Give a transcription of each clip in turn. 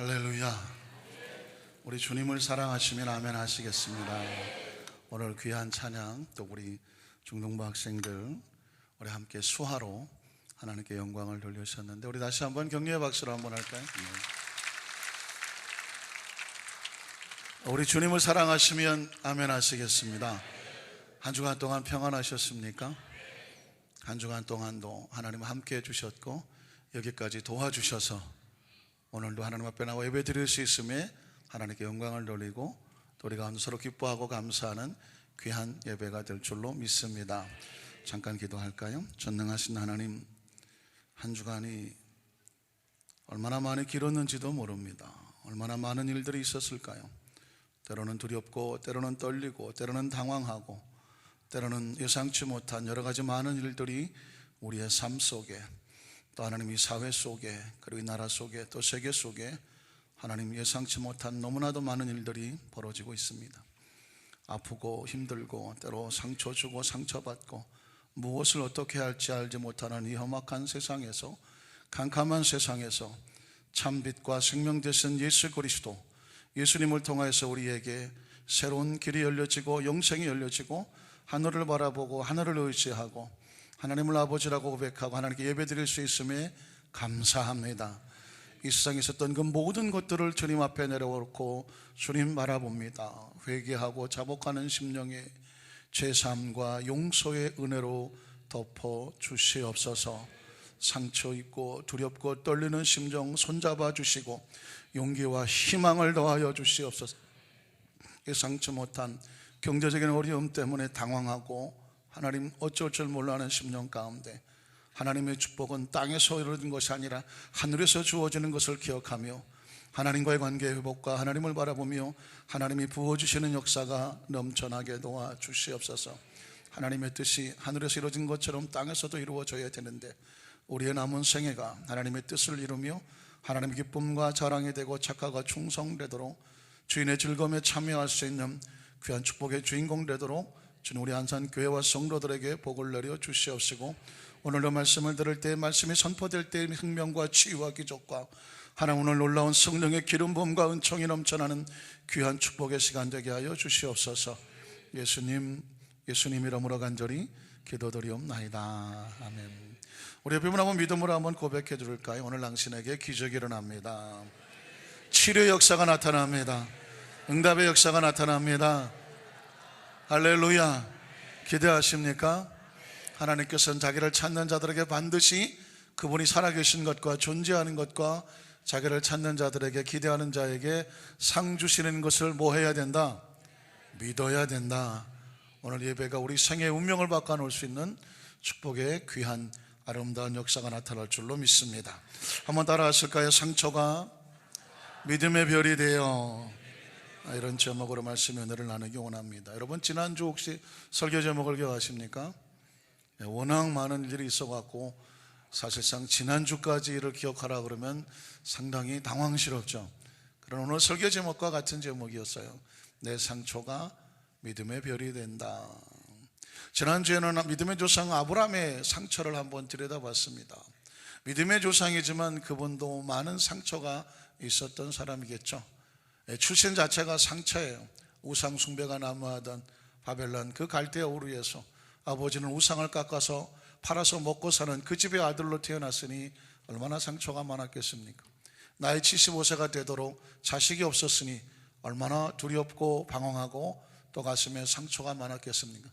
할렐루야. 우리 주님을 사랑하시면 아멘 하시겠습니다. 오늘 귀한 찬양, 또 우리 중동부 학생들 우리 함께 수화로 하나님께 영광을 돌리셨는데, 우리 다시 한번 격려의 박수로 한번 할까요? 네. 우리 주님을 사랑하시면 아멘 하시겠습니다. 한 주간 동안 평안하셨습니까? 한 주간 동안도 하나님 함께 해주셨고 여기까지 도와주셔서 오늘도 하나님 앞에 나와 예배 드릴 수 있음에 하나님께 영광을 돌리고 또 우리가 서로 기뻐하고 감사하는 귀한 예배가 될 줄로 믿습니다. 잠깐 기도할까요? 전능하신 하나님, 한 주간이 얼마나 많이 길었는지도 모릅니다. 얼마나 많은 일들이 있었을까요? 때로는 두렵고 때로는 떨리고 때로는 당황하고 때로는 예상치 못한 여러 가지 많은 일들이 우리의 삶 속에, 또 하나님 이 사회 속에, 그리고 이 나라 속에, 또 세계 속에 하나님 예상치 못한 너무나도 많은 일들이 벌어지고 있습니다. 아프고 힘들고 때로 상처 주고 상처받고 무엇을 어떻게 할지 알지 못하는 이 험악한 세상에서, 캄캄한 세상에서 참빛과 생명 되신 예수 그리스도, 예수님을 통해서 우리에게 새로운 길이 열려지고 영생이 열려지고 하늘을 바라보고 하늘을 의지하고 하나님을 아버지라고 고백하고 하나님께 예배드릴 수 있음에 감사합니다. 이 세상에 있었던 그 모든 것들을 주님 앞에 내려놓고 주님 바라봅니다. 회개하고 자복하는 심령에 죄사함과 용서의 은혜로 덮어 주시옵소서. 상처 있고 두렵고 떨리는 심정 손잡아 주시고 용기와 희망을 더하여 주시옵소서. 예상치 못한 경제적인 어려움 때문에 당황하고 하나님 어쩔 줄 몰라하는 심령 가운데 하나님의 축복은 땅에서 이루어진 것이 아니라 하늘에서 주어지는 것을 기억하며 하나님과의 관계 회복과 하나님을 바라보며 하나님이 부어주시는 역사가 넘쳐나게 도와주시옵소서. 하나님의 뜻이 하늘에서 이루어진 것처럼 땅에서도 이루어져야 되는데 우리의 남은 생애가 하나님의 뜻을 이루며 하나님의 기쁨과 자랑이 되고 착화가 충성되도록 주인의 즐거움에 참여할 수 있는 귀한 축복의 주인공 되도록 주님 우리 안산교회와 성도들에게 복을 내려 주시옵시고, 오늘도 말씀을 들을 때 말씀이 선포될 때 혁명과 치유와 기적과 하나님 오늘 놀라운 성령의 기름 부음과 은총이 넘쳐나는 귀한 축복의 시간 되게 하여 주시옵소서. 예수님 이름으로 간절히 기도드리옵나이다. 아멘. 우리 옆에 분하고 믿음으로 한번 고백해 드릴까요? 오늘 당신에게 기적이 일어납니다. 치료의 역사가 나타납니다. 응답의 역사가 나타납니다. 할렐루야. 기대하십니까? 하나님께서는 자기를 찾는 자들에게 반드시 그분이 살아계신 것과 존재하는 것과 자기를 찾는 자들에게, 기대하는 자에게 상 주시는 것을 뭐 해야 된다? 믿어야 된다. 오늘 예배가 우리 생애의 운명을 바꿔놓을 수 있는 축복의 귀한 아름다운 역사가 나타날 줄로 믿습니다. 한번 따라 하실까요? 상처가 믿음의 별이 되어. 이런 제목으로 말씀의 은혜를 나누기 원합니다. 여러분, 지난주 혹시 설교 제목을 기억하십니까? 워낙 많은 일들이 있어갖고 사실상 지난주까지 일을 기억하라 그러면 상당히 당황스럽죠. 그런 오늘 설교 제목과 같은 제목이었어요. 내 상처가 믿음의 별이 된다. 지난주에는 믿음의 조상 아브라함의 상처를 한번 들여다봤습니다. 믿음의 조상이지만 그분도 많은 상처가 있었던 사람이겠죠. 출신 자체가 상처예요. 우상 숭배가 난무하던 바벨론 그 갈대아 우르에서 아버지는 우상을 깎아서 팔아서 먹고 사는 그 집의 아들로 태어났으니 얼마나 상처가 많았겠습니까? 나이 75세가 되도록 자식이 없었으니 얼마나 두렵고 방황하고 또 가슴에 상처가 많았겠습니까?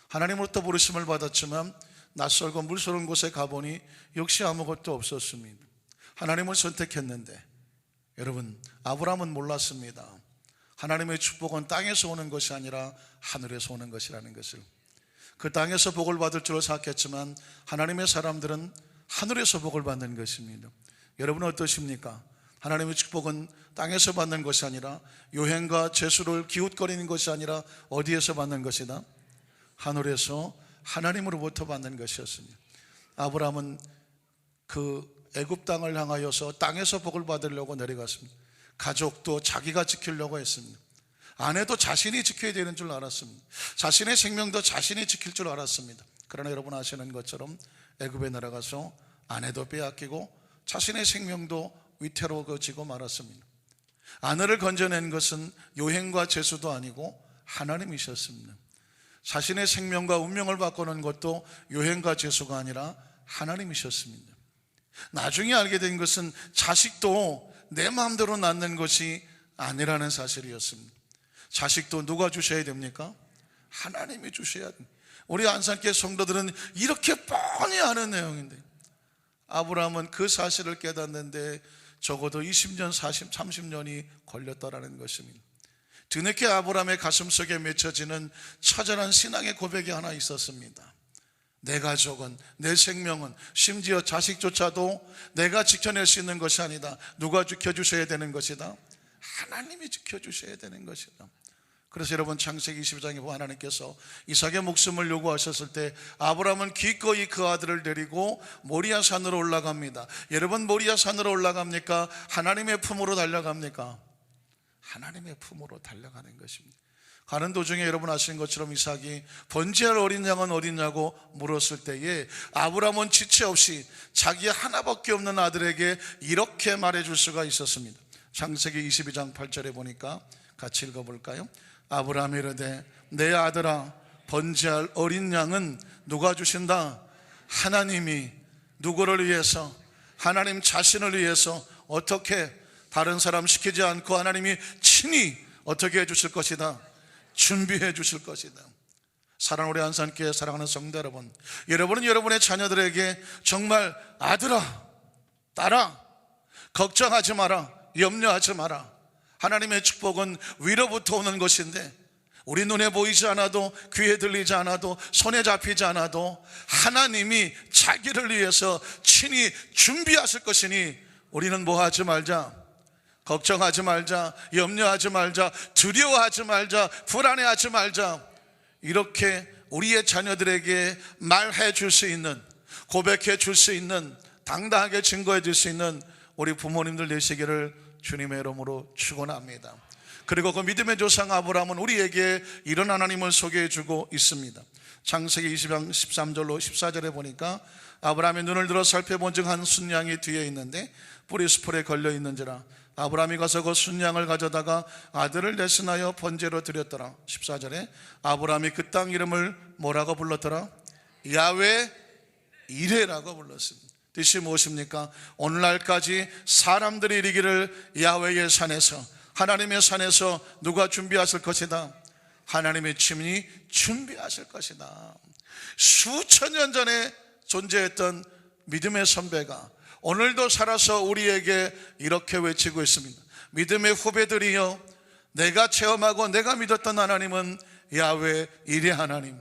하나님으로부터 부르심을 받았지만 낯설고 물스러운 곳에 가보니 역시 아무것도 없었습니다. 하나님을 선택했는데 여러분, 아브라함은 몰랐습니다. 하나님의 축복은 땅에서 오는 것이 아니라 하늘에서 오는 것이라는 것을. 그 땅에서 복을 받을 줄로 생각했지만 하나님의 사람들은 하늘에서 복을 받는 것입니다. 여러분은 어떠십니까? 하나님의 축복은 땅에서 받는 것이 아니라, 요행과 제수를 기웃거리는 것이 아니라 어디에서 받는 것이다? 하늘에서 하나님으로부터 받는 것이었습니다. 아브라함은 그 애굽 땅을 향하여서 땅에서 복을 받으려고 내려갔습니다. 가족도 자기가 지키려고 했습니다. 아내도 자신이 지켜야 되는 줄 알았습니다. 자신의 생명도 자신이 지킬 줄 알았습니다. 그러나 여러분 아시는 것처럼 애굽에 내려가서 아내도 빼앗기고 자신의 생명도 위태로워지고 말았습니다. 아내를 건져낸 것은 요행과 재수도 아니고 하나님이셨습니다. 자신의 생명과 운명을 바꾸는 것도 요행과 재수가 아니라 하나님이셨습니다. 나중에 알게 된 것은 자식도 내 마음대로 낳는 것이 아니라는 사실이었습니다. 자식도 누가 주셔야 됩니까? 하나님이 주셔야 됩니다. 우리 안산교회 성도들은 이렇게 뻔히 아는 내용인데, 아브라함은 그 사실을 깨닫는데 적어도 20년, 40, 30년이 걸렸다라는 것입니다. 뒤늦게 아브라함의 가슴속에 맺혀지는 처절한 신앙의 고백이 하나 있었습니다. 내 가족은, 내 생명은, 심지어 자식조차도 내가 지켜낼 수 있는 것이 아니다. 누가 지켜주셔야 되는 것이다? 하나님이 지켜주셔야 되는 것이다. 그래서 여러분, 창세기 22장에 보면 하나님께서 이삭의 목숨을 요구하셨을 때 아브라함은 기꺼이 그 아들을 데리고 모리아 산으로 올라갑니다. 여러분, 모리아 산으로 올라갑니까? 하나님의 품으로 달려갑니까? 하나님의 품으로 달려가는 것입니다. 가는 도중에 여러분 아시는 것처럼 이삭이 번제할 어린 양은 어디냐고 물었을 때에 아브라함은 지체 없이 자기 하나밖에 없는 아들에게 이렇게 말해줄 수가 있었습니다. 창세기 22장 8절에 보니까 같이 읽어볼까요? 아브라함이 이르되 내 아들아, 번제할 어린 양은 누가 주신다? 하나님이. 누구를 위해서? 하나님 자신을 위해서. 어떻게? 다른 사람 시키지 않고 하나님이 친히 어떻게 해주실 것이다? 준비해 주실 것이다. 사랑하는 우리 안산교회 사랑하는 성도 여러분, 여러분은 여러분의 자녀들에게 정말 아들아, 딸아, 걱정하지 마라, 염려하지 마라. 하나님의 축복은 위로부터 오는 것인데, 우리 눈에 보이지 않아도, 귀에 들리지 않아도, 손에 잡히지 않아도 하나님이 자기를 위해서 친히 준비하실 것이니 우리는 뭐 하지 말자? 걱정하지 말자, 염려하지 말자, 두려워하지 말자, 불안해하지 말자. 이렇게 우리의 자녀들에게 말해 줄 수 있는, 고백해 줄 수 있는, 당당하게 증거해 줄 수 있는 우리 부모님들 되시기를 주님의 이름으로 축원합니다. 그리고 그 믿음의 조상 아브라함은 우리에게 이런 하나님을 소개해 주고 있습니다. 창세기 20장 13절로 14절에 보니까 아브라함이 눈을 들어 살펴본 즉 한 순양이 뒤에 있는데 뿌리 수풀에 걸려 있는지라. 아브라함이 가서 그 순양을 가져다가 아들을 내신하여 번제로 드렸더라. 14절에 아브라함이 그 땅 이름을 뭐라고 불렀더라? 야훼 이레라고 불렀습니다. 뜻이 무엇입니까? 오늘날까지 사람들이 이르기를 야훼의 산에서, 하나님의 산에서 누가 준비하실 것이다? 하나님의 친히 준비하실 것이다. 수천 년 전에 존재했던 믿음의 선배가 오늘도 살아서 우리에게 이렇게 외치고 있습니다. 믿음의 후배들이여, 내가 체험하고 내가 믿었던 하나님은 야훼 이레 하나님,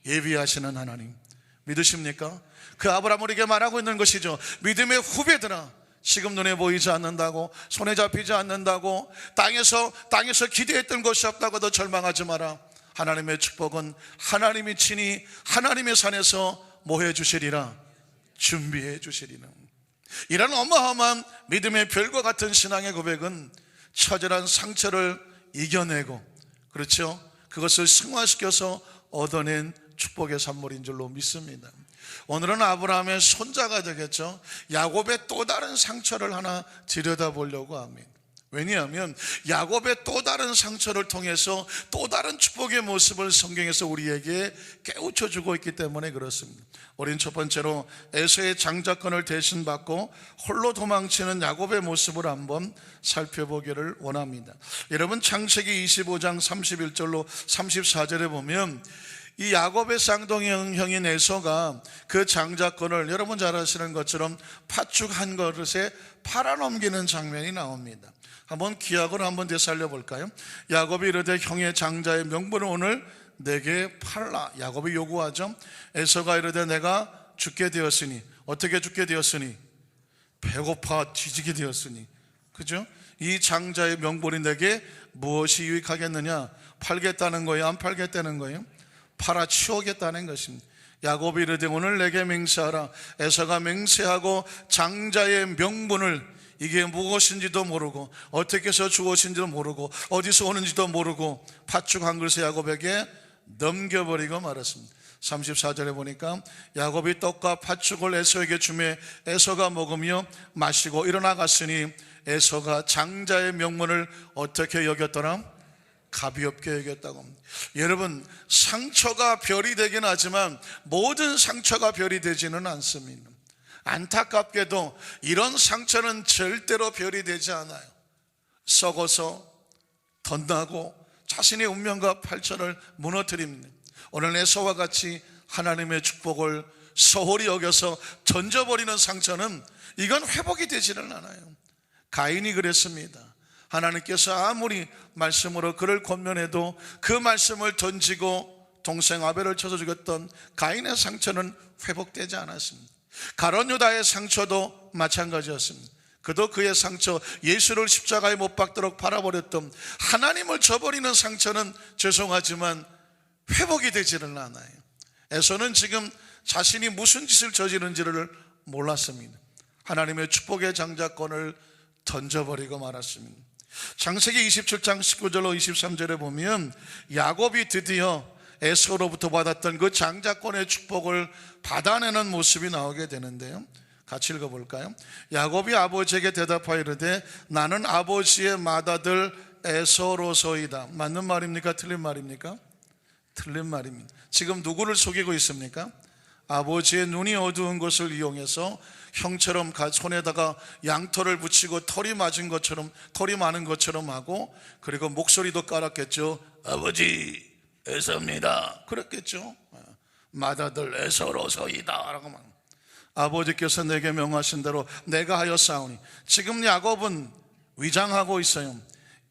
예비하시는 하나님. 믿으십니까? 그 아브라함에게 말하고 있는 것이죠. 믿음의 후배들아, 지금 눈에 보이지 않는다고, 손에 잡히지 않는다고, 땅에서 기대했던 것이 없다고도 절망하지 마라. 하나님의 축복은 하나님이 친히 하나님의 산에서 뭐 해주시리라? 준비해 주시리라. 이런 어마어마한 믿음의 별과 같은 신앙의 고백은 처절한 상처를 이겨내고, 그렇죠? 그것을 승화시켜서 얻어낸 축복의 산물인 줄로 믿습니다. 오늘은 아브라함의 손자가 되겠죠. 야곱의 또 다른 상처를 하나 들여다보려고 합니다. 왜냐하면 야곱의 또 다른 상처를 통해서 또 다른 축복의 모습을 성경에서 우리에게 깨우쳐주고 있기 때문에 그렇습니다. 우린 첫 번째로 에서의 장자권을 대신 받고 홀로 도망치는 야곱의 모습을 한번 살펴보기를 원합니다. 여러분, 창세기 25장 31절로 34절에 보면 이 야곱의 쌍둥이형인 에서가 그 장자권을 여러분 잘 아시는 것처럼 팥죽 한 그릇에 팔아넘기는 장면이 나옵니다. 한번 기약을 한번 되살려 볼까요? 야곱이 이르되 형의 장자의 명분을 오늘 내게 팔라. 야곱이 요구하죠. 에서가 이르되 내가 죽게 되었으니. 어떻게 죽게 되었으니? 배고파 뒤지게 되었으니. 그죠? 이 장자의 명분이 내게 무엇이 유익하겠느냐? 팔겠다는 거예요? 안 팔겠다는 거예요? 팔아 치우겠다는 것입니다. 야곱이 이르되 오늘 내게 맹세하라. 에서가 맹세하고 장자의 명분을, 이게 무엇인지도 모르고 어떻게 해서 주어진지도 모르고 어디서 오는지도 모르고 팥죽 한 그릇에 야곱에게 넘겨버리고 말았습니다. 34절에 보니까 야곱이 떡과 팥죽을 에서에게 주매 에서가 먹으며 마시고 일어나 갔으니 에서가 장자의 명분을 어떻게 여겼더라? 가볍게 여겼다고 합니다. 여러분, 상처가 별이 되긴 하지만 모든 상처가 별이 되지는 않습니다. 안타깝게도 이런 상처는 절대로 별이 되지 않아요. 썩어서 덧나고 자신의 운명과 발전을 무너뜨립니다. 오늘 에서와 같이 하나님의 축복을 소홀히 여겨서 던져버리는 상처는 이건 회복이 되지는 않아요. 가인이 그랬습니다. 하나님께서 아무리 말씀으로 그를 권면해도 그 말씀을 던지고 동생 아벨을 쳐서 죽였던 가인의 상처는 회복되지 않았습니다. 가룟 유다의 상처도 마찬가지였습니다. 그도 그의 상처, 예수를 십자가에 못 박도록 팔아버렸던 하나님을 저버리는 상처는 죄송하지만 회복이 되지는 않아요. 에서는 지금 자신이 무슨 짓을 저지른지를 몰랐습니다. 하나님의 축복의 장자권을 던져버리고 말았습니다. 창세기 27장 19절로 23절에 보면 야곱이 드디어 에서로부터 받았던 그 장자권의 축복을 받아내는 모습이 나오게 되는데요, 같이 읽어볼까요? 야곱이 아버지에게 대답하여 이르되 나는 아버지의 맏아들 에서로소이다. 맞는 말입니까? 틀린 말입니까? 틀린 말입니다. 지금 누구를 속이고 있습니까? 아버지의 눈이 어두운 것을 이용해서 형처럼 손에다가 양털을 붙이고 털이 많은 것처럼 하고, 그리고 목소리도 깔았겠죠. 아버지 에서입니다. 그랬겠죠. 맏아들 에서로소이다 라고 말. 아버지께서 내게 명하신 대로 내가 하였사오니. 지금 야곱은 위장하고 있어요.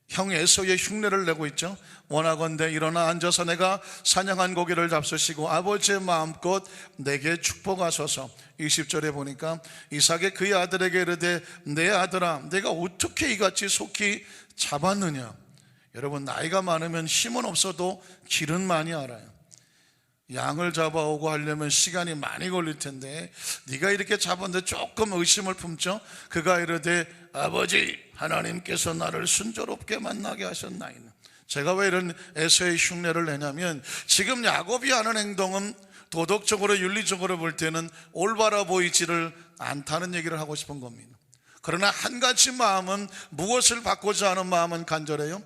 형 에서의 흉내를 내고 있죠. 원하건대 일어나 앉아서 내가 사냥한 고기를 잡수시고 아버지의 마음껏 내게 축복하소서. 20절에 보니까 이삭이 그의 아들에게 이르되 내 아들아 내가 어떻게 이같이 속히 잡았느냐. 여러분, 나이가 많으면 힘은 없어도 길은 많이 알아요. 양을 잡아오고 하려면 시간이 많이 걸릴 텐데 네가 이렇게 잡았는데 조금 의심을 품죠. 그가 이르되 아버지 하나님께서 나를 순조롭게 만나게 하셨나이다. 제가 왜 이런 에서의 흉내를 내냐면 지금 야곱이 하는 행동은 도덕적으로 윤리적으로 볼 때는 올바라 보이지를 않다는 얘기를 하고 싶은 겁니다. 그러나 한 가지 마음은, 무엇을 받고자 하는 마음은 간절해요.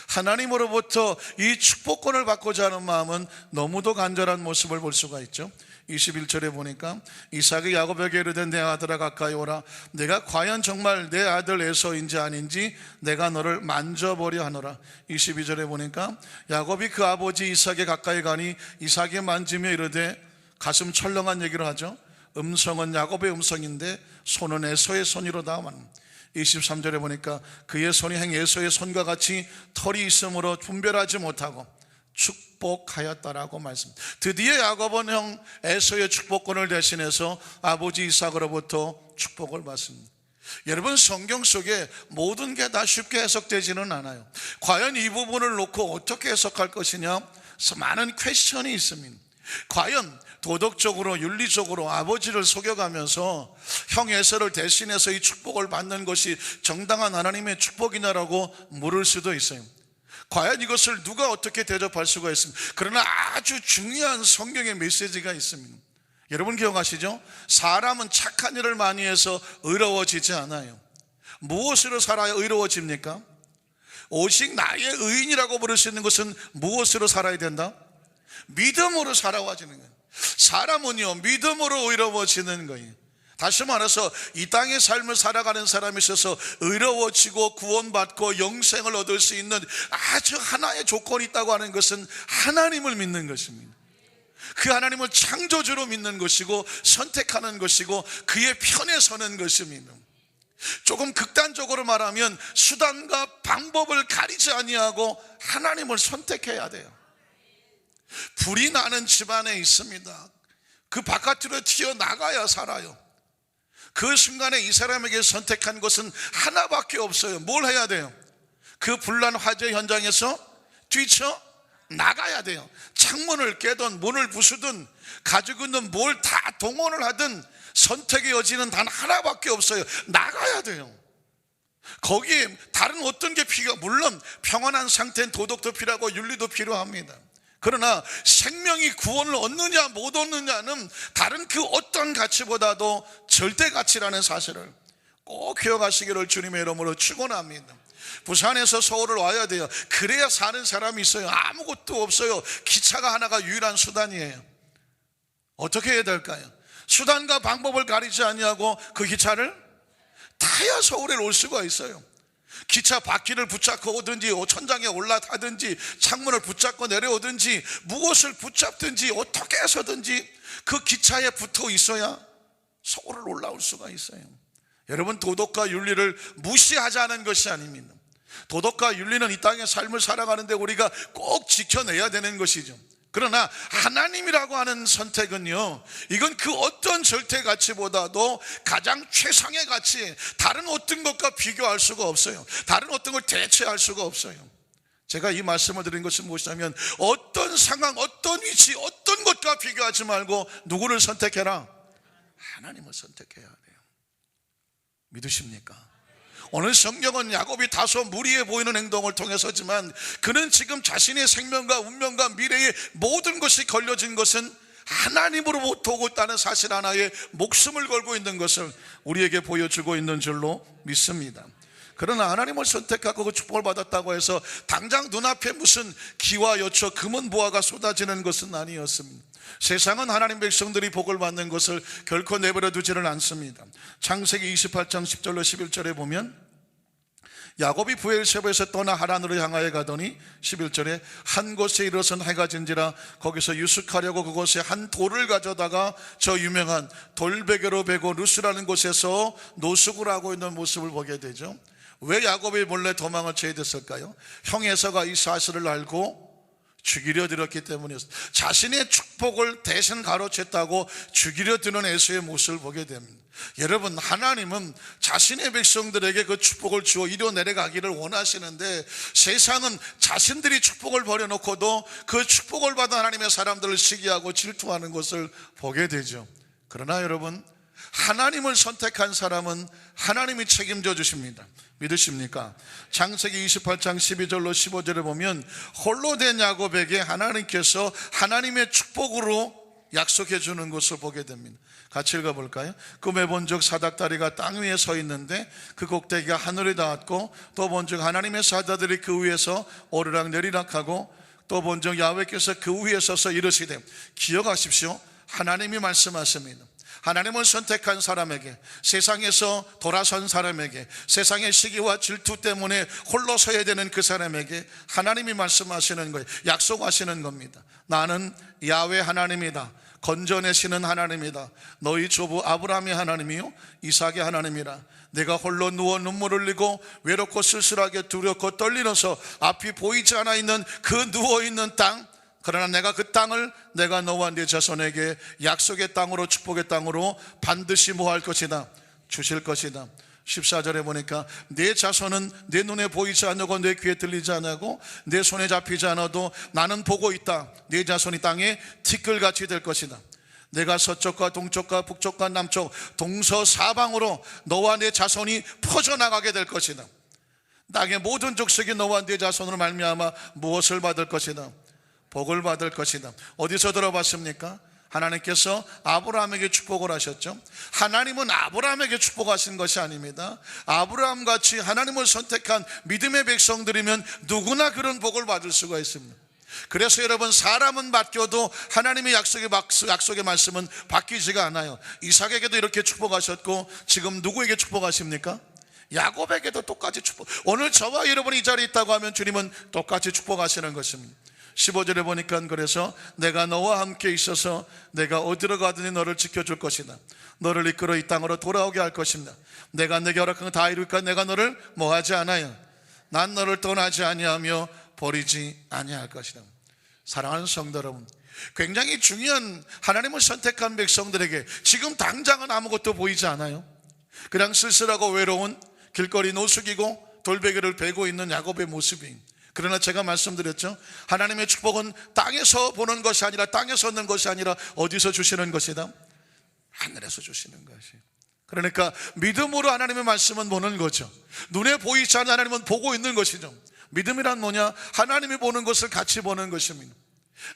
하나님으로부터 이 축복권을 받고자 하는 마음은 너무도 간절한 모습을 볼 수가 있죠. 21절에 보니까 이삭이 야곱에게 이르되 내 아들아 가까이 오라. 내가 과연 정말 내 아들 에서인지 아닌지 내가 너를 만져보려 하노라. 22절에 보니까 야곱이 그 아버지 이삭에 가까이 가니 이삭이 만지며 이르되, 가슴 철렁한 얘기를 하죠. 음성은 야곱의 음성인데 손은 에서의 손이로다. 23절에 보니까 그의 손이 행 에서의 손과 같이 털이 있으므로 분별하지 못하고 축복하였다라고 말씀합니다. 드디어 야곱은 형 에서의 축복권을 대신해서 아버지 이삭으로부터 축복을 받습니다. 여러분, 성경 속에 모든 게 다 쉽게 해석되지는 않아요. 과연 이 부분을 놓고 어떻게 해석할 것이냐, 많은 퀘스천이 있습니다. 과연 도덕적으로 윤리적으로 아버지를 속여가면서 형 에서를 대신해서 이 축복을 받는 것이 정당한 하나님의 축복이냐라고 물을 수도 있어요. 과연 이것을 누가 어떻게 대접할 수가 있습니까? 그러나 아주 중요한 성경의 메시지가 있습니다. 여러분 기억하시죠? 사람은 착한 일을 많이 해서 의로워지지 않아요. 무엇으로 살아야 의로워집니까? 오직 나의 의인이라고 부를 수 있는 것은 무엇으로 살아야 된다? 믿음으로 살아와지는 거예요. 사람은요, 믿음으로 의로워지는 거예요. 다시 말해서 이 땅의 삶을 살아가는 사람이 있어서 의로워지고 구원받고 영생을 얻을 수 있는 아주 하나의 조건이 있다고 하는 것은 하나님을 믿는 것입니다. 그 하나님을 창조주로 믿는 것이고 선택하는 것이고 그의 편에 서는 것입니다. 조금 극단적으로 말하면 수단과 방법을 가리지 아니하고 하나님을 선택해야 돼요. 불이 나는 집안에 있습니다. 그 바깥으로 튀어나가야 살아요. 그 순간에 이 사람에게 선택한 것은 하나밖에 없어요. 뭘 해야 돼요? 그 불난 화재 현장에서 뛰쳐나가야 돼요. 창문을 깨든 문을 부수든 가지고 있는 뭘 다 동원을 하든 선택의 여지는 단 하나밖에 없어요. 나가야 돼요. 거기에 다른 어떤 게 필요, 물론 평안한 상태는 도덕도 필요하고 윤리도 필요합니다. 그러나 생명이 구원을 얻느냐 못 얻느냐는 다른 그 어떤 가치보다도 절대 가치라는 사실을 꼭 기억하시기를 주님의 이름으로 축원합니다. 부산에서 서울을 와야 돼요. 그래야 사는 사람이 있어요. 아무것도 없어요. 기차가 하나가 유일한 수단이에요. 어떻게 해야 될까요? 수단과 방법을 가리지 아니하고 그 기차를 타야 서울에 올 수가 있어요. 기차 바퀴를 붙잡고 오든지 천장에 올라타든지 창문을 붙잡고 내려오든지 무엇을 붙잡든지 어떻게 해서든지 그 기차에 붙어 있어야 서울을 올라올 수가 있어요. 여러분, 도덕과 윤리를 무시하자는 것이 아닙니다. 도덕과 윤리는 이 땅의 삶을 살아가는데 우리가 꼭 지켜내야 되는 것이죠. 그러나 하나님이라고 하는 선택은요, 이건 그 어떤 절대 가치보다도 가장 최상의 가치, 다른 어떤 것과 비교할 수가 없어요. 다른 어떤 걸 대체할 수가 없어요. 제가 이 말씀을 드린 것은 무엇이냐면, 어떤 상황, 어떤 위치, 어떤 것과 비교하지 말고 누구를 선택해라? 하나님을 선택해야 돼요. 믿으십니까? 오늘 성경은 야곱이 다소 무리해 보이는 행동을 통해서지만 그는 지금 자신의 생명과 운명과 미래의 모든 것이 걸려진 것은 하나님으로부터 오고 있다는 사실 하나에 목숨을 걸고 있는 것을 우리에게 보여주고 있는 줄로 믿습니다. 그러나 하나님을 선택하고 그 축복을 받았다고 해서 당장 눈앞에 무슨 기와 여초, 금은 보화가 쏟아지는 것은 아니었습니다. 세상은 하나님 백성들이 복을 받는 것을 결코 내버려 두지는 않습니다. 창세기 28장 10절로 11절에 보면 야곱이 브엘세바에서 떠나 하란으로 향하여 가더니 11절에 한 곳에 이르러선 해가 진지라 거기서 유숙하려고 그곳에 한 돌을 가져다가 저 유명한 돌베개로 베고 루스라는 곳에서 노숙을 하고 있는 모습을 보게 되죠. 왜 야곱이 몰래 도망을 쳐야 됐을까요? 형 에서가 이 사실을 알고 죽이려 들었기 때문이었어요. 자신의 축복을 대신 가로챘다고 죽이려 드는 에서의 모습을 보게 됩니다. 여러분, 하나님은 자신의 백성들에게 그 축복을 주어 이뤄 내려가기를 원하시는데 세상은 자신들이 축복을 버려놓고도 그 축복을 받은 하나님의 사람들을 시기하고 질투하는 것을 보게 되죠. 그러나 여러분, 하나님을 선택한 사람은 하나님이 책임져 주십니다. 믿으십니까? 창세기 28장 12절로 15절에 보면 홀로 된 야곱에게 하나님께서 하나님의 축복으로 약속해 주는 것을 보게 됩니다. 같이 읽어볼까요? 꿈에 본즉 사닥다리가 땅 위에 서 있는데 그 꼭대기가 하늘에 닿았고 또 본즉 하나님의 사자들이 그 위에서 오르락 내리락 하고 또 본즉 야훼께서 그 위에 서서 이르시되, 기억하십시오, 하나님이 말씀하십니다. 하나님을 선택한 사람에게, 세상에서 돌아선 사람에게, 세상의 시기와 질투 때문에 홀로 서야 되는 그 사람에게 하나님이 말씀하시는 거예요. 약속하시는 겁니다. 나는 야훼 하나님이다. 건져내시는 하나님이다. 너희 조부 아브라함의 하나님이요 이삭의 하나님이라. 내가 홀로 누워 눈물을 흘리고 외롭고 쓸쓸하게 두렵고 떨리면서 앞이 보이지 않아 있는 그 누워있는 땅, 그러나 내가 그 땅을 내가 너와 네 자손에게 약속의 땅으로, 축복의 땅으로 반드시 뭐할 것이다? 주실 것이다. 14절에 보니까 내 자손은 내 눈에 보이지 않고 내 귀에 들리지 않고 내 손에 잡히지 않아도 나는 보고 있다. 내 자손이 땅에 티끌같이 될 것이다. 내가 서쪽과 동쪽과 북쪽과 남쪽 동서사방으로 너와 내 자손이 퍼져나가게 될 것이다. 땅의 모든 족속이 너와 네 자손으로 말미암아 무엇을 받을 것이다? 복을 받을 것이다. 어디서 들어봤습니까? 하나님께서 아브라함에게 축복을 하셨죠. 하나님은 아브라함에게 축복하신 것이 아닙니다. 아브라함같이 하나님을 선택한 믿음의 백성들이면 누구나 그런 복을 받을 수가 있습니다. 그래서 여러분, 사람은 맡겨도 하나님의 약속의 말씀은 바뀌지가 않아요. 이삭에게도 이렇게 축복하셨고 지금 누구에게 축복하십니까? 야곱에게도 똑같이 축복. 오늘 저와 여러분이 이 자리에 있다고 하면 주님은 똑같이 축복하시는 것입니다. 15절에 보니까 그래서 내가 너와 함께 있어서 내가 어디로 가든지 너를 지켜줄 것이다. 너를 이끌어 이 땅으로 돌아오게 할 것입니다. 내가 내게 허락한 거 다 이루니까 내가 너를 뭐하지 않아요. 난 너를 떠나지 아니하며 버리지 아니할 것이다. 사랑하는 성도 여러분, 굉장히 중요한 하나님을 선택한 백성들에게 지금 당장은 아무것도 보이지 않아요. 그냥 쓸쓸하고 외로운 길거리 노숙이고 돌베개를 베고 있는 야곱의 모습이. 그러나 제가 말씀드렸죠. 하나님의 축복은 땅에서 보는 것이 아니라, 땅에서 얻는 것이 아니라 어디서 주시는 것이다? 하늘에서 주시는 것이. 그러니까 믿음으로 하나님의 말씀은 보는 거죠. 눈에 보이지 않는 하나님은 보고 있는 것이죠. 믿음이란 뭐냐? 하나님이 보는 것을 같이 보는 것입니다.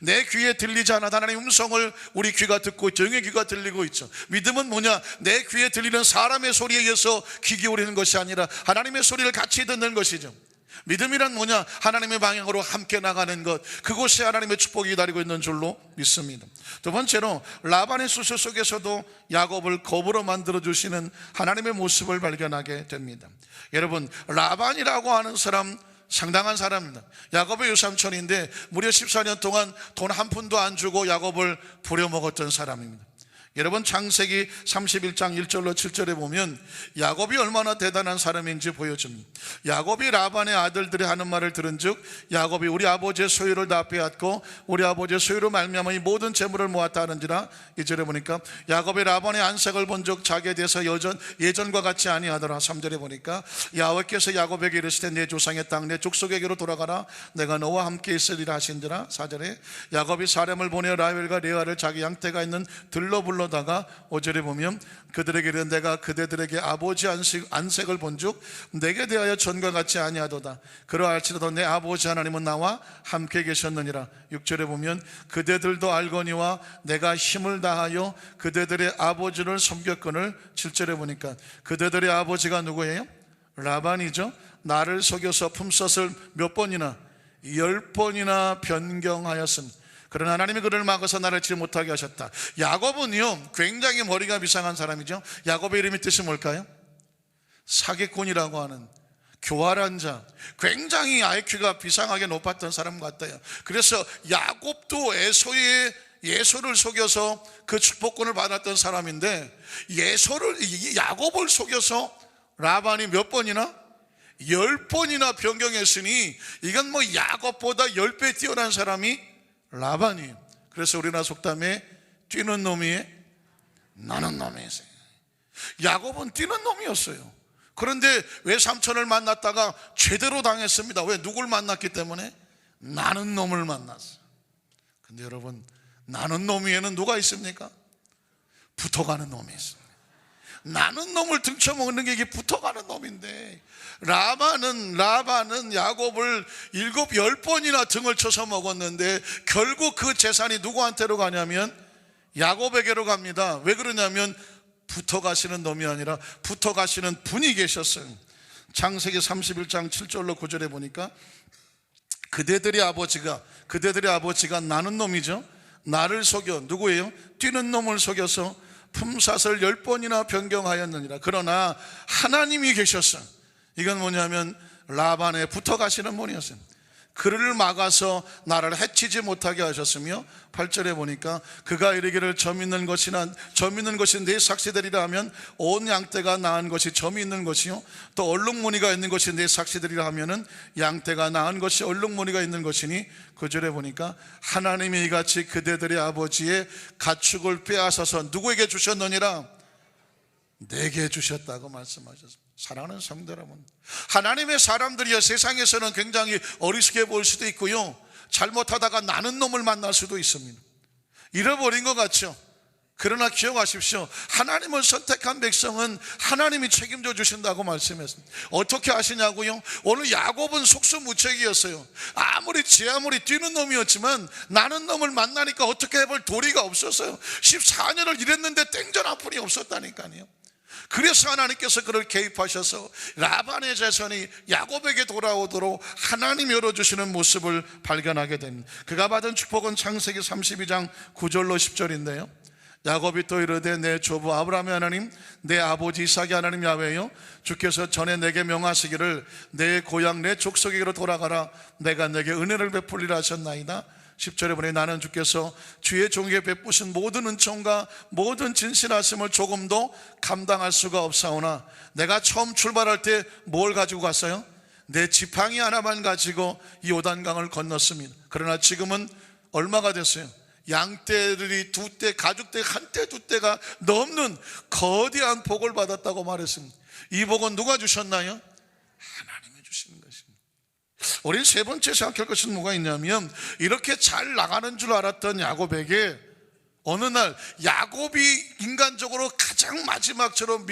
내 귀에 들리지 않아 하나님의 음성을 우리 귀가 듣고 있죠. 영의 귀가 들리고 있죠. 믿음은 뭐냐? 내 귀에 들리는 사람의 소리에 의해서 귀 기울이는 것이 아니라 하나님의 소리를 같이 듣는 것이죠. 믿음이란 뭐냐? 하나님의 방향으로 함께 나가는 것, 그곳에 하나님의 축복이 기다리고 있는 줄로 믿습니다. 두 번째로 라반의 수술 속에서도 야곱을 거부로 만들어주시는 하나님의 모습을 발견하게 됩니다. 여러분, 라반이라고 하는 사람 상당한 사람입니다. 야곱의 유삼촌인데 무려 14년 동안 돈 한 푼도 안 주고 야곱을 부려먹었던 사람입니다. 여러분, 창세기 31장 1절로 7절에 보면 야곱이 얼마나 대단한 사람인지 보여줍니다. 야곱이 라반의 아들들이 하는 말을 들은즉 야곱이 우리 아버지의 소유를 다 빼앗고 우리 아버지의 소유로 말미암아 이 모든 재물을 모았다 하는지라. 2절에 보니까 야곱이 라반의 안색을 본즉 자기에 대해서 예전과 같지 아니하더라. 3절에 보니까 여호와께서 야곱에게 이르시되 내 조상의 땅 내 족속에게로 돌아가라. 내가 너와 함께 있으리라 하신지라. 4절에 야곱이 사람을 보내어 라헬과 레아를 자기 양떼가 있는 들로 불러다가 5절에 보면 그들에게 이르되 내가 그대들에게 아버지 안색을 본즉 내게 대하여 전과 같지 아니하도다. 그러할지라도 내 아버지 하나님은 나와 함께 계셨느니라. 6절에 보면 그대들도 알거니와 내가 힘을 다하여 그대들의 아버지를 섬겼거늘. 7절에 보니까 그대들의 아버지가 누구예요? 라반이죠. 나를 속여서 품삯을 몇 번이나 10번이나 변경하였습니다. 그러나 하나님이 그를 막아서 나를 치지 못하게 하셨다. 야곱은요 굉장히 머리가 비상한 사람이죠. 야곱의 이름이 뜻이 뭘까요? 사기꾼이라고 하는 교활한 자, 굉장히 IQ가 비상하게 높았던 사람 같아요. 그래서 야곱도 예소를 속여서 그 축복권을 받았던 사람인데 야곱을 속여서 라반이 몇 번이나? 10번이나 변경했으니 이건 뭐 야곱보다 10배 뛰어난 사람이 라반이에요. 그래서 우리나라 속담에 뛰는 놈이 나는 놈이었어요. 야곱은 뛰는 놈이었어요. 그런데 왜 삼촌을 만났다가 제대로 당했습니다. 왜? 누굴 만났기 때문에? 나는 놈을 만났어요. 근데 여러분, 나는 놈이에는 누가 있습니까? 붙어가는 놈이 있습니다. 나는 놈을 등쳐먹는 게 이게 붙어가는 놈인데, 라반은 야곱을 7, 10번이나 등을 쳐서 먹었는데 결국 그 재산이 누구한테로 가냐면 야곱에게로 갑니다. 왜 그러냐면 붙어가시는 놈이 아니라 붙어가시는 분이 계셨어요. 창세기 31장 7절로 9절에 보니까 그대들의 아버지가 나는 놈이죠. 나를 속여, 누구예요? 뛰는 놈을 속여서 품삯을 10번이나 변경하였느니라. 그러나 하나님이 계셨어요. 이건 뭐냐면 라반에 붙어가시는 분이었어요. 그를 막아서 나를 해치지 못하게 하셨으며 8절에 보니까 그가 이르기를 점 있는 것이 내 삭시되리라 하면 온 양떼가 낳은 것이 점이 있는 것이요 또 얼룩무늬가 있는 것이 내 삭시되리라 하면은 양떼가 낳은 것이 얼룩무늬가 있는 것이니 9절에 보니까 하나님이 이같이 그대들의 아버지의 가축을 빼앗아서 누구에게 주셨느니라? 내게 주셨다고 말씀하셨습니다. 사랑하는 성도 여러분, 하나님의 사람들이야 세상에서는 굉장히 어리석게 보일 수도 있고요, 잘못하다가 나는 놈을 만날 수도 있습니다. 잃어버린 것 같죠? 그러나 기억하십시오. 하나님을 선택한 백성은 하나님이 책임져 주신다고 말씀했습니다. 어떻게 아시냐고요? 오늘 야곱은 속수무책이었어요. 아무리 뛰는 놈이었지만 나는 놈을 만나니까 어떻게 해볼 도리가 없었어요. 14년을 일했는데 땡전 한 푼이 없었다니까요. 그래서 하나님께서 그를 개입하셔서 라반의 재산이 야곱에게 돌아오도록 하나님이 열어주시는 모습을 발견하게 됩니다. 그가 받은 축복은 창세기 32장 9절로 10절인데요 야곱이 또 이르되 내 조부 아브라함의 하나님 내 아버지 이삭의 하나님 야훼여 주께서 전에 내게 명하시기를 내 고향 내 족속에게로 돌아가라 내가 내게 은혜를 베풀리라 하셨나이다. 10절에 보니 나는 주께서 주의 종에게 베푸신 모든 은총과 모든 진실하심을 조금도 감당할 수가 없사오나 내가 처음 출발할 때 뭘 가지고 갔어요? 내 지팡이 하나만 가지고 이 요단강을 건넜습니다. 그러나 지금은 얼마가 됐어요? 양떼들이 2떼, 가죽떼 1떼, 2떼가 넘는 거대한 복을 받았다고 말했습니다. 이 복은 누가 주셨나요? 하나님이 주시는 것입니다. 우린 세 번째 생각할 것은 뭐가 있냐면 이렇게 잘 나가는 줄 알았던 야곱에게 어느 날 야곱이 인간적으로 가장 마지막처럼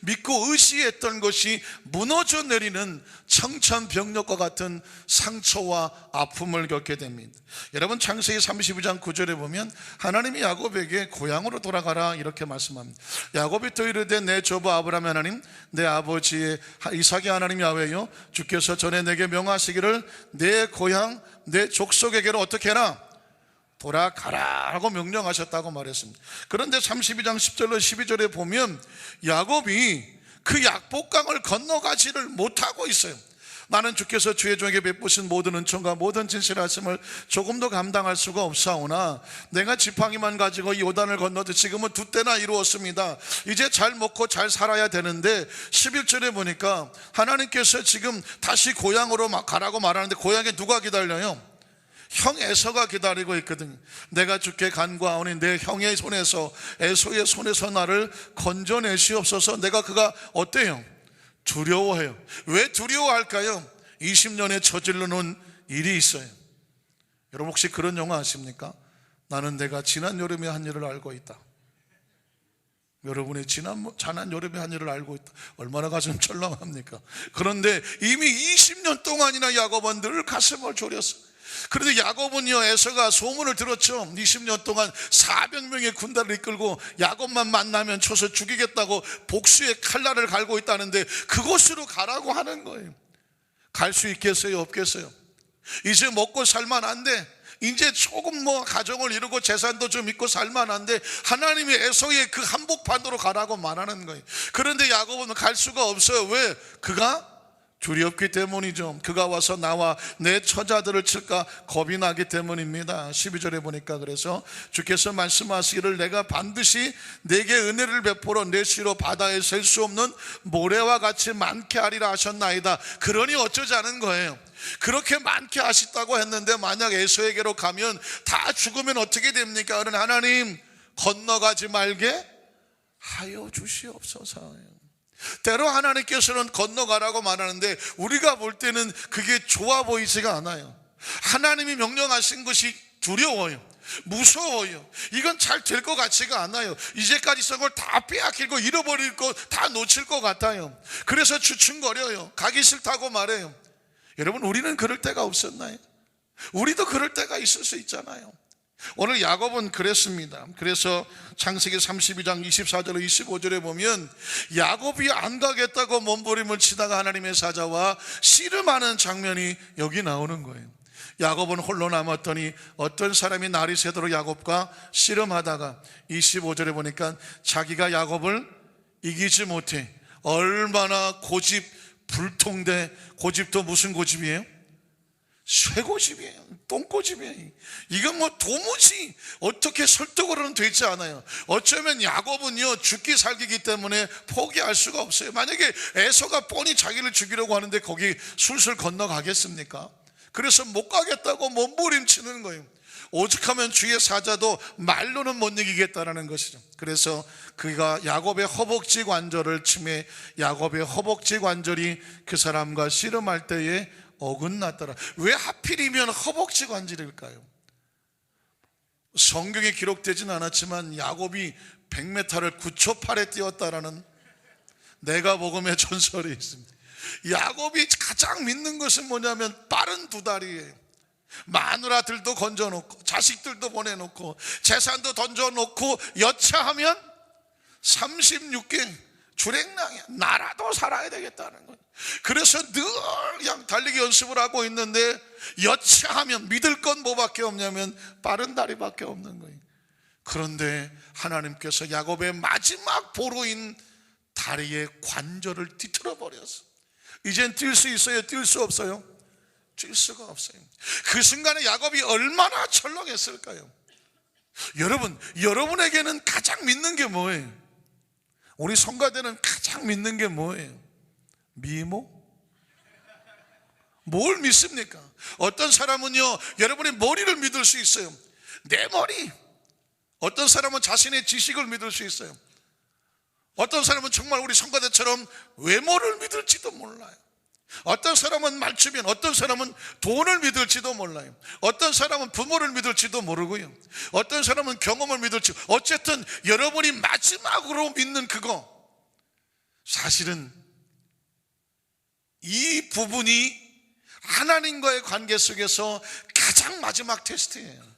믿고 의지했던 것이 무너져 내리는 청천벽력과 같은 상처와 아픔을 겪게 됩니다. 여러분, 창세기 32장 9절에 보면 하나님이 야곱에게 고향으로 돌아가라 이렇게 말씀합니다. 야곱이 또 이르되 내 조부 아브라함 하나님, 내 아버지의 이삭의 하나님 야훼여, 주께서 전에 내게 명하시기를 내 고향 내 족속에게로 어떻게 해라? 돌아가라 라고 명령하셨다고 말했습니다. 그런데 32장 10절로 12절에 보면 야곱이 그 약복강을 건너가지를 못하고 있어요. 나는 주께서 주의 종에게 베푸신 모든 은총과 모든 진실하심을 조금도 감당할 수가 없사오나 내가 지팡이만 가지고 이 요단을 건너도 지금은 2때나 이루었습니다. 이제 잘 먹고 잘 살아야 되는데 11절에 보니까 하나님께서 지금 다시 고향으로 가라고 말하는데 고향에 누가 기다려요? 형 에서가 기다리고 있거든요. 내가 주께 간구하오니 내 형의 손에서, 에서의 손에서 나를 건져내시옵소서. 내가 그가 어때요? 두려워해요. 왜 두려워할까요? 20년에 저질러 놓은 일이 있어요. 여러분 혹시 그런 영화 아십니까? 나는 내가 지난 여름에 한 일을 알고 있다. 여러분의 지난 여름에 한 일을 알고 있다. 얼마나 가슴 철렁합니까? 그런데 이미 20년 동안이나 야곱은 늘 가슴을 졸였어요. 그런데 야곱은요, 에서가 소문을 들었죠. 20년 동안 400명의 군단을 이끌고 야곱만 만나면 쳐서 죽이겠다고 복수의 칼날을 갈고 있다는데 그곳으로 가라고 하는 거예요. 갈 수 있겠어요? 없겠어요? 이제 먹고 살만한데, 이제 조금 가정을 이루고 재산도 좀 있고 살만한데 하나님이 에서의 그 한복판으로 가라고 말하는 거예요. 그런데 야곱은 갈 수가 없어요. 왜? 그가 두렵기 때문이죠. 그가 와서 나와 내 처자들을 칠까 겁이 나기 때문입니다. 12절에 보니까 그래서 주께서 말씀하시기를 내가 반드시 내게 은혜를 베풀어 내 씨로 바다에 셀 수 없는 모래와 같이 많게 하리라 하셨나이다. 그러니 어쩌자는 거예요. 그렇게 많게 하셨다고 했는데 만약 에서에게로 가면 다 죽으면 어떻게 됩니까? 그러니 하나님 건너가지 말게 하여 주시옵소서. 때로 하나님께서는 건너가라고 말하는데 우리가 볼 때는 그게 좋아 보이지가 않아요. 하나님이 명령하신 것이 두려워요. 무서워요. 이건 잘 될 것 같지가 않아요. 이제까지 쓴 걸 다 빼앗기고 잃어버릴 거 다 놓칠 것 같아요. 그래서 주춤거려요. 가기 싫다고 말해요. 여러분, 우리는 그럴 때가 없었나요? 우리도 그럴 때가 있을 수 있잖아요. 오늘 야곱은 그랬습니다. 그래서 창세기 32장 24절로 25절에 보면 야곱이 안 가겠다고 몸부림을 치다가 하나님의 사자와 씨름하는 장면이 여기 나오는 거예요. 야곱은 홀로 남았더니 어떤 사람이 날이 새도록 야곱과 씨름하다가 25절에 보니까 자기가 야곱을 이기지 못해 얼마나 고집불통대. 고집도 무슨 고집이에요? 쇠고집이에요. 똥고집이에요. 이건 도무지 어떻게 설득으로는 되지 않아요. 어쩌면 야곱은요 죽기 살기기 때문에 포기할 수가 없어요. 만약에 에서가 뻔히 자기를 죽이려고 하는데 거기 술술 건너가겠습니까? 그래서 못 가겠다고 몸부림치는 거예요. 오죽하면 주의 사자도 말로는 못 이기겠다라는 것이죠. 그래서 그가 야곱의 허벅지 관절을 치매 야곱의 허벅지 관절이 그 사람과 씨름할 때에 어긋났더라. 왜 하필이면 허벅지 관절일까요? 성경에 기록되진 않았지만 야곱이 100m를 9초 8에 뛰었다라는 내가 복음의 전설이 있습니다. 야곱이 가장 믿는 것은 뭐냐면 빠른 두 다리예요. 마누라들도 건져놓고 자식들도 보내놓고 재산도 던져놓고 여차하면 36개 주랭랑이야. 나라도 살아야 되겠다는 거예요. 그래서 늘 그냥 달리기 연습을 하고 있는데 여차하면 믿을 건 뭐밖에 없냐면 빠른 다리밖에 없는 거예요. 그런데 하나님께서 야곱의 마지막 보루인 다리의 관절을 뒤틀어 버렸어. 이젠 뛸 수 있어요? 뛸 수 없어요? 뛸 수가 없어요. 그 순간에 야곱이 얼마나 철렁했을까요? 여러분, 여러분에게는 가장 믿는 게 뭐예요? 우리 성가대는 가장 믿는 게 뭐예요? 미모? 뭘 믿습니까? 어떤 사람은요 여러분의 머리를 믿을 수 있어요. 내 머리. 어떤 사람은 자신의 지식을 믿을 수 있어요. 어떤 사람은 정말 우리 성가대처럼 외모를 믿을지도 몰라요. 어떤 사람은 말주변, 어떤 사람은 돈을 믿을지도 몰라요. 어떤 사람은 부모를 믿을지도 모르고요. 어떤 사람은 경험을 믿을지, 어쨌든 여러분이 마지막으로 믿는 그거, 사실은 이 부분이 하나님과의 관계 속에서 가장 마지막 테스트예요.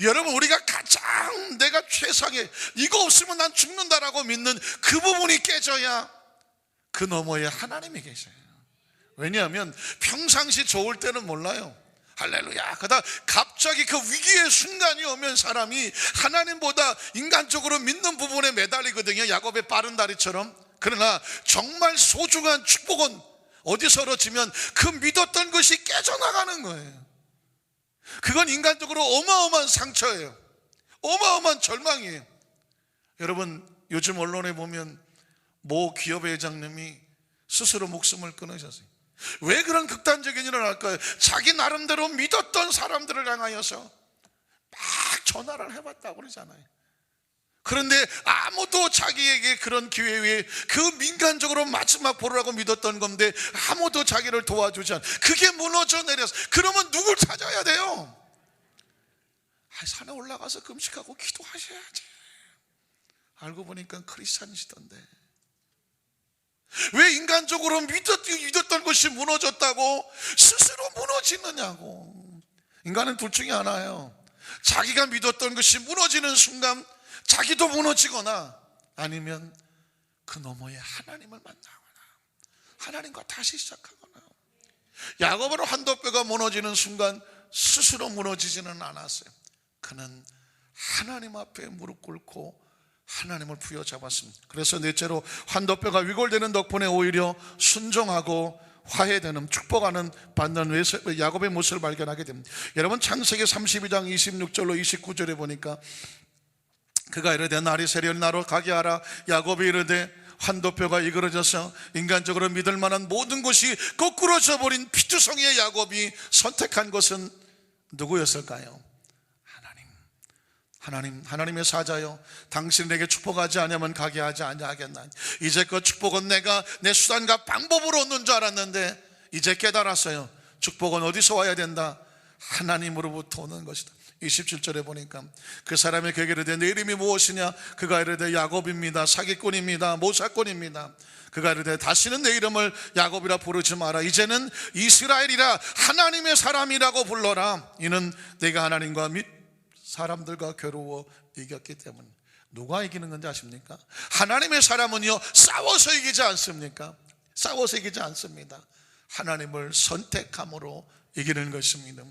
여러분, 우리가 가장 내가 최상의, 이거 없으면 난 죽는다라고 믿는 그 부분이 깨져야 그 너머에 하나님이 계셔요. 왜냐하면 평상시 좋을 때는 몰라요. 할렐루야. 그러다 갑자기 그 위기의 순간이 오면 사람이 하나님보다 인간적으로 믿는 부분에 매달리거든요. 야곱의 빠른 다리처럼. 그러나 정말 소중한 축복은 어디서 얻어지면 그 믿었던 것이 깨져나가는 거예요. 그건 인간적으로 어마어마한 상처예요. 어마어마한 절망이에요. 여러분, 요즘 언론에 보면 모 기업의 회장님이 스스로 목숨을 끊으셨어요. 왜 그런 극단적인 일을 할까요? 자기 나름대로 믿었던 사람들을 향하여서 막 전화를 해봤다고 그러잖아요. 그런데 아무도 자기에게 그런 기회에 그 민간적으로 마지막 보루라고 믿었던 건데 아무도 자기를 도와주지 않아. 그게 무너져 내렸어. 그러면 누굴 찾아야 돼요? 산에 올라가서 금식하고 기도하셔야지. 알고 보니까 크리스찬이시던데. 왜 인간적으로 믿었던 것이 무너졌다고 스스로 무너지느냐고. 인간은 둘 중에 하나예요. 자기가 믿었던 것이 무너지는 순간 자기도 무너지거나, 아니면 그 너머에 하나님을 만나거나 하나님과 다시 시작하거나. 야곱으로 한도뼈가 무너지는 순간 스스로 무너지지는 않았어요. 그는 하나님 앞에 무릎 꿇고 하나님을 부여잡았습니다. 그래서 넷째로 한도뼈가 위골되는 덕분에 오히려 순종하고 화해되는, 축복하는 받는 야곱의 모습을 발견하게 됩니다. 여러분, 창세기 32장 26절로 29절에 보니까 그가 이르되 날이 새려 나로 가게 하라. 야곱이 이르되 한도뼈가 이그러져서 인간적으로 믿을 만한 모든 것이 거꾸러져 버린 피투성이의 야곱이 선택한 것은 누구였을까요? 하나님의 사자여, 당신에게 축복하지 않으면 가게 하지 아니하겠나니. 이제껏 축복은 내가 내 수단과 방법으로 얻는 줄 알았는데 이제 깨달았어요. 축복은 어디서 와야 된다? 하나님으로부터 오는 것이다. 27절에 보니까 그 사람이 그에게 이르되 내 이름이 무엇이냐? 그가 이르되 야곱입니다. 사기꾼입니다. 모사꾼입니다. 그가 이르되 다시는 내 이름을 야곱이라 부르지 마라. 이제는 이스라엘이라, 하나님의 사람이라고 불러라. 이는 내가 하나님과 및 사람들과 겨루어 이겼기 때문에. 누가 이기는 건지 아십니까? 하나님의 사람은요, 싸워서 이기지 않습니까? 싸워서 이기지 않습니다. 하나님을 선택함으로 이기는 것입니다.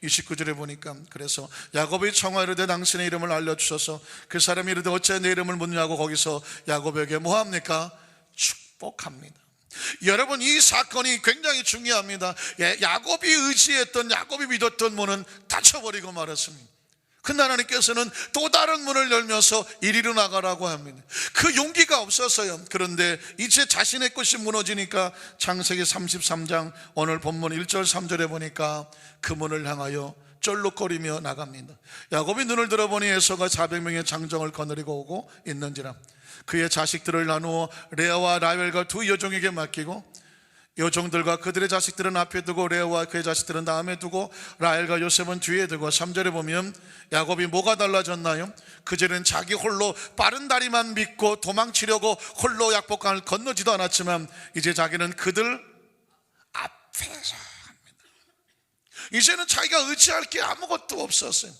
29절에 보니까 그래서 야곱이 청하이르되 당신의 이름을 알려주셔서 그 사람이 이르되 어째 내 이름을 묻냐고 거기서 야곱에게 뭐합니까? 축복합니다. 여러분, 이 사건이 굉장히 중요합니다. 야곱이 의지했던, 야곱이 믿었던 문은 닫혀버리고 말았습니다. 근데 하나님께서는 또 다른 문을 열면서 이리로 나가라고 합니다. 그 용기가 없었어요. 그런데 이제 자신의 것이 무너지니까 창세기 33장 오늘 본문 1절 3절에 보니까 그 문을 향하여 쩔룩거리며 나갑니다. 야곱이 눈을 들어보니 에서가 400명의 장정을 거느리고 오고 있는지라. 그의 자식들을 나누어 레아와 라헬과 두 여종에게 맡기고 여종들과 그들의 자식들은 앞에 두고 레아와 그의 자식들은 다음에 두고 라헬과 요셉은 뒤에 두고. 3절에 보면 야곱이 뭐가 달라졌나요? 그전엔 자기 홀로 빠른 다리만 믿고 도망치려고 홀로 약복강을 건너지도 않았지만 이제 자기는 그들 앞에서 합니다. 이제는 자기가 의지할 게 아무것도 없었어요.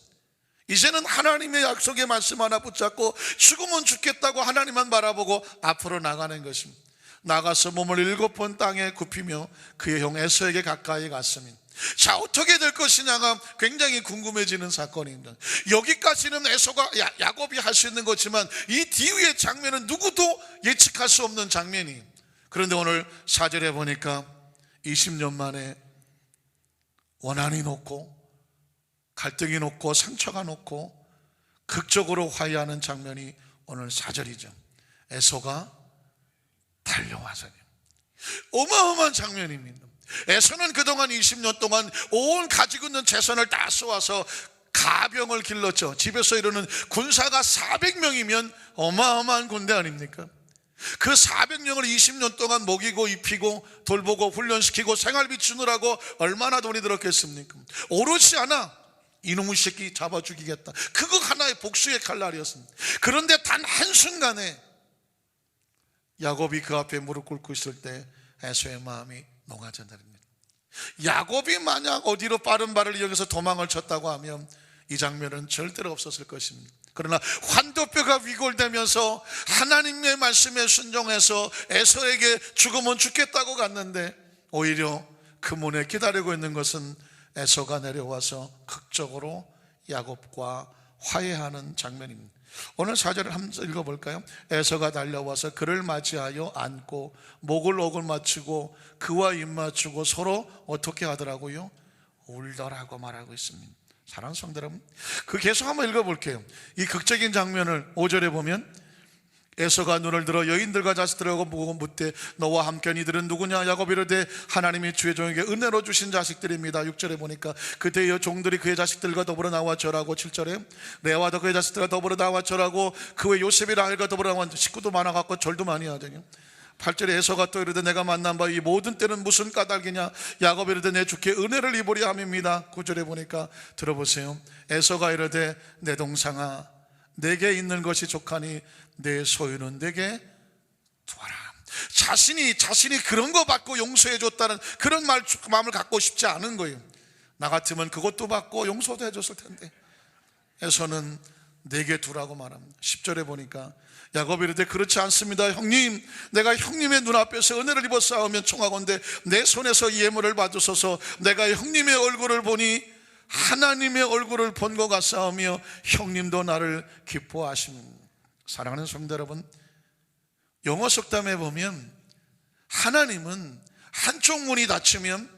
이제는 하나님의 약속의 말씀 하나 붙잡고 죽으면 죽겠다고 하나님만 바라보고 앞으로 나가는 것입니다. 나가서 몸을 7번 땅에 굽히며 그의 형 에서에게 가까이 갔습니다. 자, 어떻게 될 것이냐가 굉장히 궁금해지는 사건입니다. 여기까지는 에서가 야곱이 할 수 있는 거지만 이 뒤의 장면은 누구도 예측할 수 없는 장면이에요. 그런데 오늘 4절에 보니까 20년 만에 원한이 높고 갈등이 높고 상처가 높고 극적으로 화해하는 장면이 오늘 4절이죠. 에서가 달려와서요. 어마어마한 장면입니다. 에서는 그동안 20년 동안 온 가지고 있는 재산을 다 쏘아서 가병을 길렀죠. 집에서 이루는 군사가 400명이면 어마어마한 군대 아닙니까? 그 400명을 20년 동안 먹이고 입히고 돌보고 훈련시키고 생활비 주느라고 얼마나 돈이 들었겠습니까? 오롯이 하나, 이놈의 새끼 잡아 죽이겠다, 그거 하나의 복수의 칼날이었습니다. 그런데 단 한순간에 야곱이 그 앞에 무릎 꿇고 있을 때 에서의 마음이 녹아져버립니다. 야곱이 만약 어디로 빠른 발을 이용해서 도망을 쳤다고 하면 이 장면은 절대로 없었을 것입니다. 그러나 환도뼈가 위골되면서 하나님의 말씀에 순종해서 에서에게 죽으면 죽겠다고 갔는데 오히려 그 문에 기다리고 있는 것은 에서가 내려와서 극적으로 야곱과 화해하는 장면입니다. 오늘 4절을 한번 읽어볼까요? 에서가 달려와서 그를 맞이하여 안고 목을 옥을 맞추고 그와 입 맞추고 서로 어떻게 하더라고요? 울더라고 말하고 있습니다. 사랑하는 성도 여러분, 그 계속 한번 읽어볼게요. 이 극적인 장면을 5절에 보면 에서가 눈을 들어 여인들과 자식들하고 보고 묻되 너와 함께 이들은 누구냐? 야곱이 이르되 하나님이 주의 종에게 은혜로 주신 자식들입니다. 6절에 보니까 그때의 종들이 그의 자식들과 더불어 나와 절하고 7절에 레아와도 그의 자식들과 더불어 나와 절하고 그 외 요셉이 라헬과 더불어 나와 식구도 많아갖고 절도 많이 하더니 8절에 에서가 또 이르되 내가 만난 바 이 모든 때는 무슨 까닭이냐? 야곱이 이르되 내 주께 은혜를 입으려 함입니다. 9절에 보니까 들어보세요. 에서가 이르되 내 동상아 내게 있는 것이 족하니 내 소유는 내게 두어라. 자신이 그런 거 받고 용서해 줬다는 그런 마음을 갖고 싶지 않은 거예요. 나 같으면 그것도 받고 용서도 해줬을 텐데 에서는 내게 두라고 말합니다. 10절에 보니까 야곱이 이르되 그렇지 않습니다. 형님, 내가 형님의 눈앞에서 은혜를 입어 싸우면 청하건대 내 손에서 이 예물을 받으소서. 내가 형님의 얼굴을 보니 하나님의 얼굴을 본 것 같사오며 형님도 나를 기뻐하십니다. 사랑하는 성도 여러분, 영어 속담에 보면 하나님은 한쪽 문이 닫히면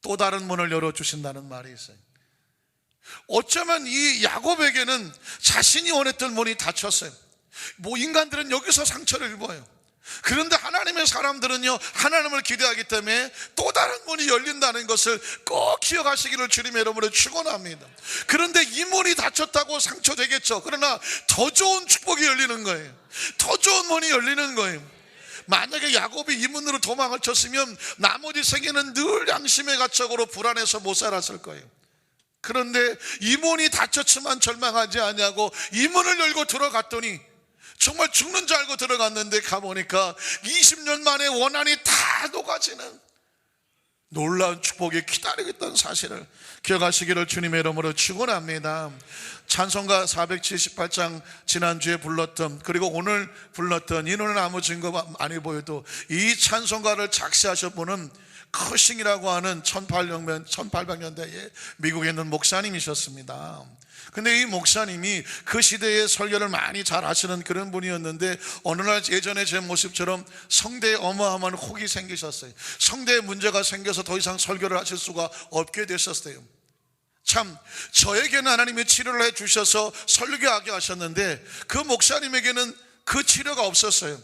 또 다른 문을 열어주신다는 말이 있어요. 어쩌면 이 야곱에게는 자신이 원했던 문이 닫혔어요. 인간들은 여기서 상처를 입어요. 그런데 하나님의 사람들은요, 하나님을 기대하기 때문에 또 다른 문이 열린다는 것을 꼭 기억하시기를 주님의 이름으로 축원합니다. 그런데 이 문이 닫혔다고 상처되겠죠. 그러나 더 좋은 축복이 열리는 거예요. 더 좋은 문이 열리는 거예요. 만약에 야곱이 이 문으로 도망을 쳤으면 나머지 생애는 늘 양심의 가책으로 불안해서 못 살았을 거예요. 그런데 이 문이 닫혔지만 절망하지 않냐고 이 문을 열고 들어갔더니 정말 죽는 줄 알고 들어갔는데 가보니까 20년 만에 원한이 다 녹아지는 놀라운 축복이 기다리고 있다는 사실을 기억하시기를 주님의 이름으로 축원합니다. 찬송가 478장 지난주에 불렀던, 그리고 오늘 불렀던 이는 아무 증거 많이 보여도 이 찬송가를 작시하신 분은 커싱이라고 하는 1800년대에 미국에 있는 목사님이셨습니다. 근데 이 목사님이 그 시대의 설교를 많이 잘 하시는 그런 분이었는데 어느 날 예전에 제 모습처럼 성대에 어마어마한 혹이 생기셨어요. 성대에 문제가 생겨서 더 이상 설교를 하실 수가 없게 되셨어요. 참, 저에게는 하나님이 치료를 해주셔서 설교하게 하셨는데 그 목사님에게는 그 치료가 없었어요.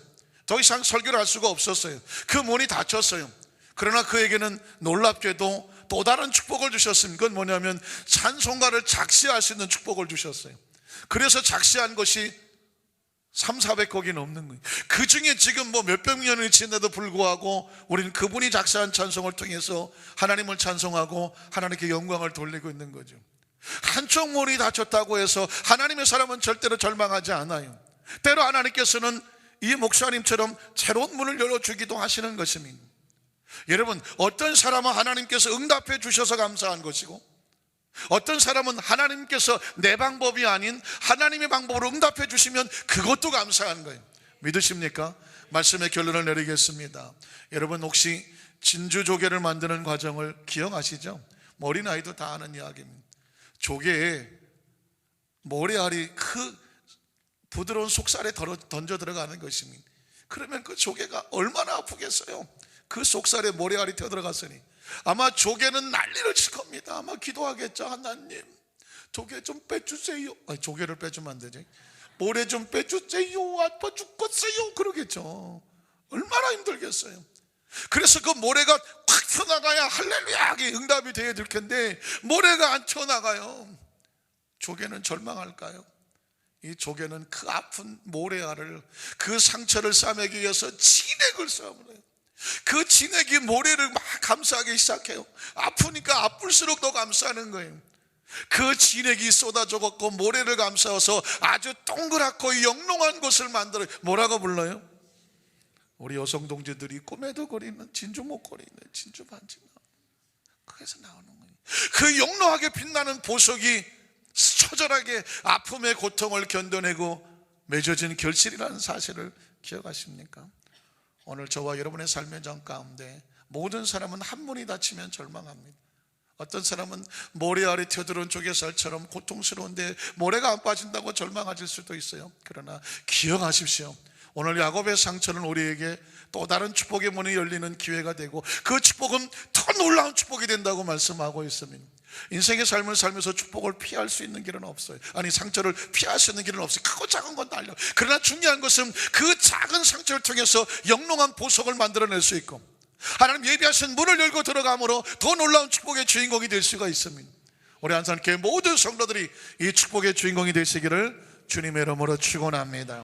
더 이상 설교를 할 수가 없었어요. 그 문이 닫혔어요. 그러나 그에게는 놀랍게도 또 다른 축복을 주셨습니다. 그건 뭐냐면 찬송가를 작시할 수 있는 축복을 주셨어요. 그래서 작시한 것이 300-400곡이 넘는 거예요. 그 중에 지금 몇백 년이 지난데도 불구하고 우리는 그분이 작사한 찬송을 통해서 하나님을 찬송하고 하나님께 영광을 돌리고 있는 거죠. 한쪽 문이 닫혔다고 해서 하나님의 사람은 절대로 절망하지 않아요. 때로 하나님께서는 이 목사님처럼 새로운 문을 열어주기도 하시는 것입니다. 여러분, 어떤 사람은 하나님께서 응답해 주셔서 감사한 것이고 어떤 사람은 하나님께서 내 방법이 아닌 하나님의 방법으로 응답해 주시면 그것도 감사한 거예요. 믿으십니까? 말씀의 결론을 내리겠습니다. 여러분, 혹시 진주조개를 만드는 과정을 기억하시죠? 어린아이도 다 아는 이야기입니다. 조개에 모래알이 그 부드러운 속살에 던져 들어가는 것입니다. 그러면 그 조개가 얼마나 아프겠어요? 그 속살에 모래알이 튀어들어갔으니 아마 조개는 난리를 칠 겁니다. 아마 기도하겠죠. 하나님, 조개 좀 빼주세요. 아니, 조개를 빼주면 안 되지. 모래 좀 빼주세요. 아파 죽겠어요. 그러겠죠. 얼마나 힘들겠어요. 그래서 그 모래가 확 튀어나가야 할렐루야 응답이 되어야 될 텐데 모래가 안 튀어나가요. 조개는 절망할까요? 이 조개는 그 아픈 모래알을, 그 상처를 싸매기 위해서 진액을 쏴버려요. 그 진액이 모래를 막 감싸기 시작해요. 아프니까 아플수록 더 감싸는 거예요. 그 진액이 쏟아져 갖고 모래를 감싸서 아주 동그랗고 영롱한 것을 만들어요. 뭐라고 불러요? 우리 여성 동지들이 꿈에도 그리는 진주 목걸이 있는 진주 반지, 거기서 나오는 거예요. 그 영롱하게 빛나는 보석이 처절하게 아픔의 고통을 견뎌내고 맺어진 결실이라는 사실을 기억하십니까? 오늘 저와 여러분의 삶의 장 가운데 모든 사람은 한 번이 다치면 절망합니다. 어떤 사람은 모래알이 튀어들어온 조개살처럼 고통스러운데 모래가 안 빠진다고 절망하실 수도 있어요. 그러나 기억하십시오. 오늘 야곱의 상처는 우리에게 또 다른 축복의 문이 열리는 기회가 되고, 그 축복은 더 놀라운 축복이 된다고 말씀하고 있습니다. 인생의 삶을 살면서 축복을 피할 수 있는 길은 없어요. 아니, 상처를 피할 수 있는 길은 없어요. 크고 작은 건 다 알려. 그러나 중요한 것은 그 작은 상처를 통해서 영롱한 보석을 만들어낼 수 있고, 하나님 예비하신 문을 열고 들어감으로 더 놀라운 축복의 주인공이 될 수가 있습니다. 우리 안산교회 모든 성도들이 이 축복의 주인공이 되시기를 주님의 이름으로 축원합니다.